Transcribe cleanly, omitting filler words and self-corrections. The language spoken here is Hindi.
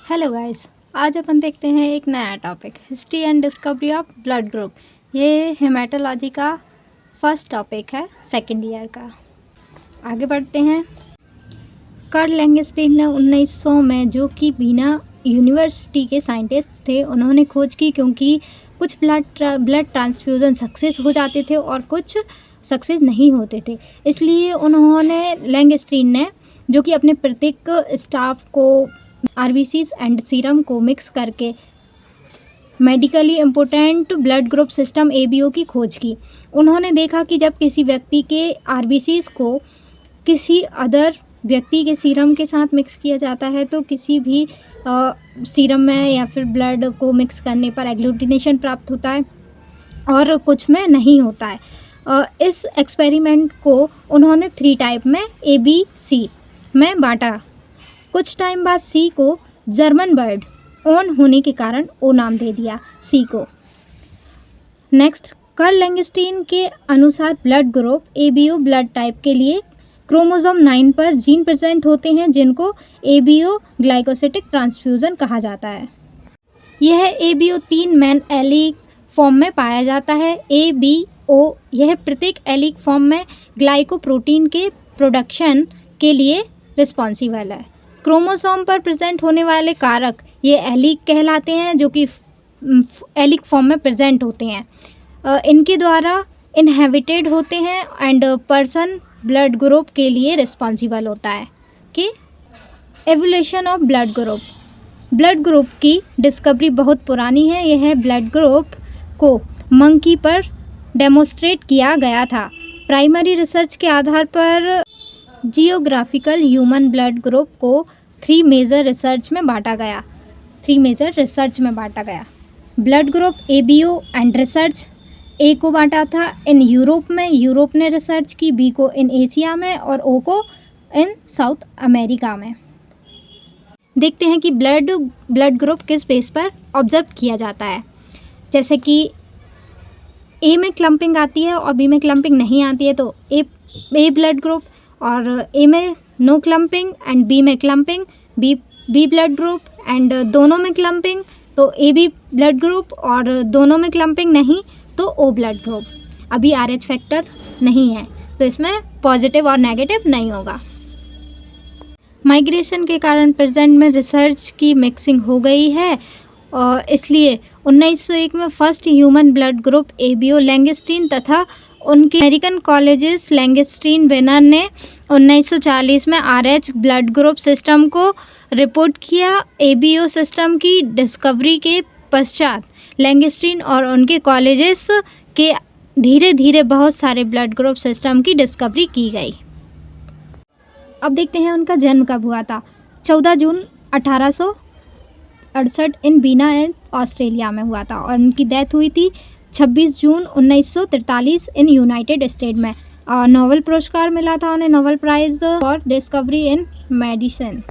हेलो गाइस, आज अपन देखते हैं एक नया topic, history and discovery of blood group. ये हेमाटोलॉजी का फर्स्ट टॉपिक है सेकेंड ईयर का। आगे बढ़ते हैं। कार्ल लैंगस्टीन ने 1900 में, जो कि वीना यूनिवर्सिटी के साइंटिस्ट थे, उन्होंने खोज की क्योंकि कुछ ब्लड ट्रांसफ्यूज़न सक्सेस हो जाते थे और कुछ सक्सेस नहीं होते थे। इसलिए उन्होंने लैंगस्टीन ने, जो कि अपने प्रत्येक स्टाफ को आरबीसीज एंड सीरम को मिक्स करके medically important blood group system ABO की खोज की। उन्होंने देखा कि जब किसी व्यक्ति के आरबीसीज को किसी अदर व्यक्ति के सीरम के साथ मिक्स किया जाता है तो किसी भी सीरम में या फिर ब्लड को मिक्स करने पर एग्लूटिनेशन प्राप्त होता है और कुछ में नहीं होता है। इस एक्सपेरिमेंट को उन्होंने 3 टाइप में ABC में बांटा। कुछ टाइम बाद सी को जर्मन वर्ड ऑन होने के कारण ओ नाम दे दिया सी को। नेक्स्ट, कार्ल लैंगस्टीन के अनुसार blood group ABO blood type के लिए क्रोमोसोम 9 पर जीन प्रेजेंट होते हैं जिनको एबीओ ग्लाइकोसिटिक ट्रांसफ्यूजन कहा जाता है। यह एबीओ 3 मेन एलिक फॉर्म में पाया जाता है। एबीओ यह प्रत्येक एलिक फॉर्म में ग्लाइकोप्रोटीन के प्रोडक्शन के लिए रिस्पॉन्सिबल है। क्रोमोसोम पर प्रेजेंट होने वाले कारक ये एलिक कहलाते हैं, जो कि एलिक फॉर्म में प्रेजेंट होते हैं। इनके द्वारा इनहेबिटेड होते हैं एंड पर्सन ब्लड ग्रुप के लिए रिस्पॉन्सिबल होता है। कि एवोल्यूशन ऑफ ब्लड ग्रुप की डिस्कवरी बहुत पुरानी है। यह ब्लड ग्रुप को मंकी पर डेमोस्ट्रेट किया गया था। प्राइमरी रिसर्च के आधार पर जियोग्राफिकल ह्यूमन ब्लड ग्रुप को 3 मेजर रिसर्च में बांटा गया। Blood group ABO and research A को बांटा था इन यूरोप में, यूरोप ने रिसर्च की, बी को इन एशिया में और ओ को इन साउथ अमेरिका में। देखते हैं कि ब्लड ग्रुप किस बेस पर ऑब्जर्व किया जाता है। जैसे कि ए में क्लम्पिंग आती है और बी में क्लम्पिंग नहीं आती है तो ए ब्लड ग्रुप, और ए में नो क्लम्पिंग एंड बी में clumping B blood group, and दोनों में क्लम्पिंग तो ए बी ब्लड ग्रुप, और दोनों में क्लम्पिंग नहीं तो ओ ब्लड ग्रुप। अभी RH फैक्टर नहीं है तो इसमें पॉजिटिव और नेगेटिव नहीं होगा। माइग्रेशन के कारण प्रेजेंट में रिसर्च की मिक्सिंग हो गई है और इसलिए 1901 में first human blood group ABO Landsteiner तथा उनके अमेरिकन कॉलेजेस लैंगस्टीन वेनर ने 1940 में RH ब्लड ग्रुप सिस्टम को रिपोर्ट किया। एबीओ सिस्टम की डिस्कवरी के पश्चात लैंगस्टीन और उनके कॉलेजेस के धीरे धीरे बहुत सारे ब्लड ग्रुप सिस्टम की डिस्कवरी की गई। अब देखते हैं उनका जन्म कब हुआ था। 14 जून 1868 इन वीना एंड ऑस्ट्रेलिया में हुआ था और उनकी डेथ हुई थी 26 जून 1943 इन यूनाइटेड स्टेट में। और नोबेल पुरस्कार मिला था उन्हें, Nobel prize for discovery in medicine.